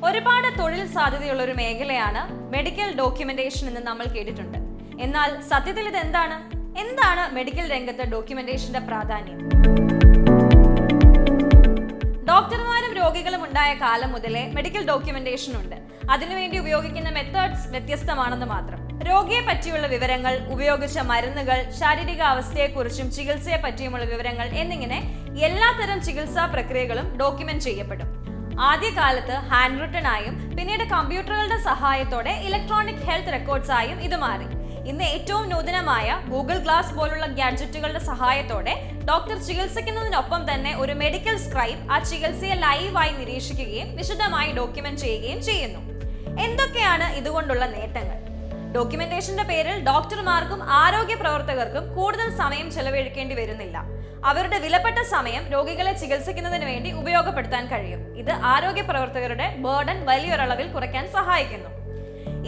ഒരുപാട് തൊഴിൽ സാധ്യതയുള്ള ഒരു മേഖലയാണ് മെഡിക്കൽ ഡോക്യുമെന്റേഷൻ എന്ന് നമ്മൾ കേട്ടിട്ടുണ്ട്. എന്നാൽ സത്യത്തിൽ ഇത് എന്താണ് മെഡിക്കൽ രംഗത്ത് ഡോക്യുമെന്റേഷന്റെ പ്രാധാന്യം? ഡോക്ടർമാരും രോഗികളും ഉണ്ടായ കാലം മുതലേ മെഡിക്കൽ ഡോക്യുമെന്റേഷൻ ഉണ്ട്. അതിനുവേണ്ടി ഉപയോഗിക്കുന്ന മെത്തേഡ്സ് വ്യത്യസ്തമാണെന്ന് മാത്രം. രോഗിയെ പറ്റിയുള്ള വിവരങ്ങൾ, ഉപയോഗിച്ച മരുന്നുകൾ, ശാരീരിക അവസ്ഥയെക്കുറിച്ചും ചികിത്സയെ പറ്റിയുമുള്ള വിവരങ്ങൾ എന്നിങ്ങനെ എല്ലാത്തരം ചികിത്സാ പ്രക്രിയകളും ഡോക്യുമെന്റ് ചെയ്യപ്പെടും. ആദ്യകാലത്ത് ഹാൻഡ് റിട്ടൺ ആയും പിന്നീട് കമ്പ്യൂട്ടറുകളുടെ സഹായത്തോടെ ഇലക്ട്രോണിക് ഹെൽത്ത് റെക്കോർഡ്സ് ആയും ഇത് മാറി. ഇന്ന് ഏറ്റവും നൂതനമായ ഗൂഗിൾ ഗ്ലാസ് പോലുള്ള ഗാഡ്ജറ്റുകളുടെ സഹായത്തോടെ ഡോക്ടർ ചികിത്സിക്കുന്നതിനൊപ്പം തന്നെ ഒരു മെഡിക്കൽ സ്ക്രൈബ് ആ ചികിത്സയെ ലൈവായി നിരീക്ഷിക്കുകയും വിശദമായി ഡോക്യുമെന്റ് ചെയ്യുകയും ചെയ്യുന്നു. എന്തൊക്കെയാണ് ഇതുകൊണ്ടുള്ള നേട്ടങ്ങൾ? ഡോക്യുമെന്റേഷന്റെ പേരിൽ ഡോക്ടർമാർക്കും ആരോഗ്യ പ്രവർത്തകർക്കും കൂടുതൽ സമയം ചെലവഴിക്കേണ്ടി വരുന്നില്ല. അവരുടെ വിലപ്പെട്ട സമയം രോഗികളെ ചികിത്സിക്കുന്നതിന് വേണ്ടി ഉപയോഗപ്പെടുത്താൻ കഴിയും. ഇത് ആരോഗ്യ പ്രവർത്തകരുടെ ബർഡൻ വലിയൊരളവിൽ കുറയ്ക്കാൻ സഹായിക്കുന്നു.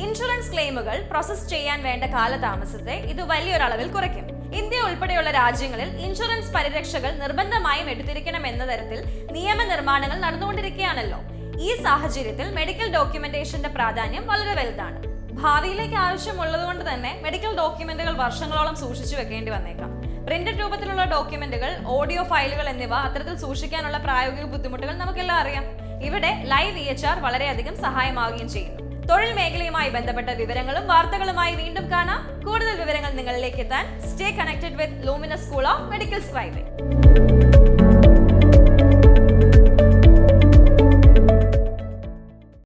ഇൻഷുറൻസ് ക്ലെയിമുകൾ പ്രോസസ് ചെയ്യാൻ വേണ്ട കാലതാമസത്തെ ഇത് വലിയൊരളവിൽ കുറയ്ക്കും. ഇന്ത്യ ഉൾപ്പെടെയുള്ള രാജ്യങ്ങളിൽ ഇൻഷുറൻസ് പരിരക്ഷകൾ നിർബന്ധമായും എടുത്തിരിക്കണം എന്ന തരത്തിൽ നിയമനിർമ്മാണങ്ങൾ നടന്നുകൊണ്ടിരിക്കുകയാണല്ലോ. ഈ സാഹചര്യത്തിൽ മെഡിക്കൽ ഡോക്യുമെന്റേഷന്റെ പ്രാധാന്യം വളരെ വലുതാണ്. ഭാവിയിലേക്ക് ആവശ്യമുള്ളതുകൊണ്ട് തന്നെ മെഡിക്കൽ ഡോക്യുമെന്റുകൾ വർഷങ്ങളോളം സൂക്ഷിച്ചു വെക്കേണ്ടി വന്നേക്കാം. പ്രിന്റഡ് രൂപത്തിലുള്ള ഡോക്യുമെന്റുകൾ, ഓഡിയോ ഫയലുകൾ എന്നിവ അത്തരത്തിൽ സൂക്ഷിക്കാനുള്ള പ്രായോഗിക ബുദ്ധിമുട്ടുകൾ നമുക്കെല്ലാം അറിയാം. ഇവിടെ ലൈവ് VHR വളരെയധികം സഹായമാവുകയും ചെയ്യുന്നു. തൊഴിൽ മേഖലയുമായി ബന്ധപ്പെട്ട വിവരങ്ങളും വാർത്തകളുമായി വീണ്ടും കാണാം. കൂടുതൽ വിവരങ്ങൾ നിങ്ങളിലേക്ക് എത്താൻ stay connected with luminous school of medical scribing.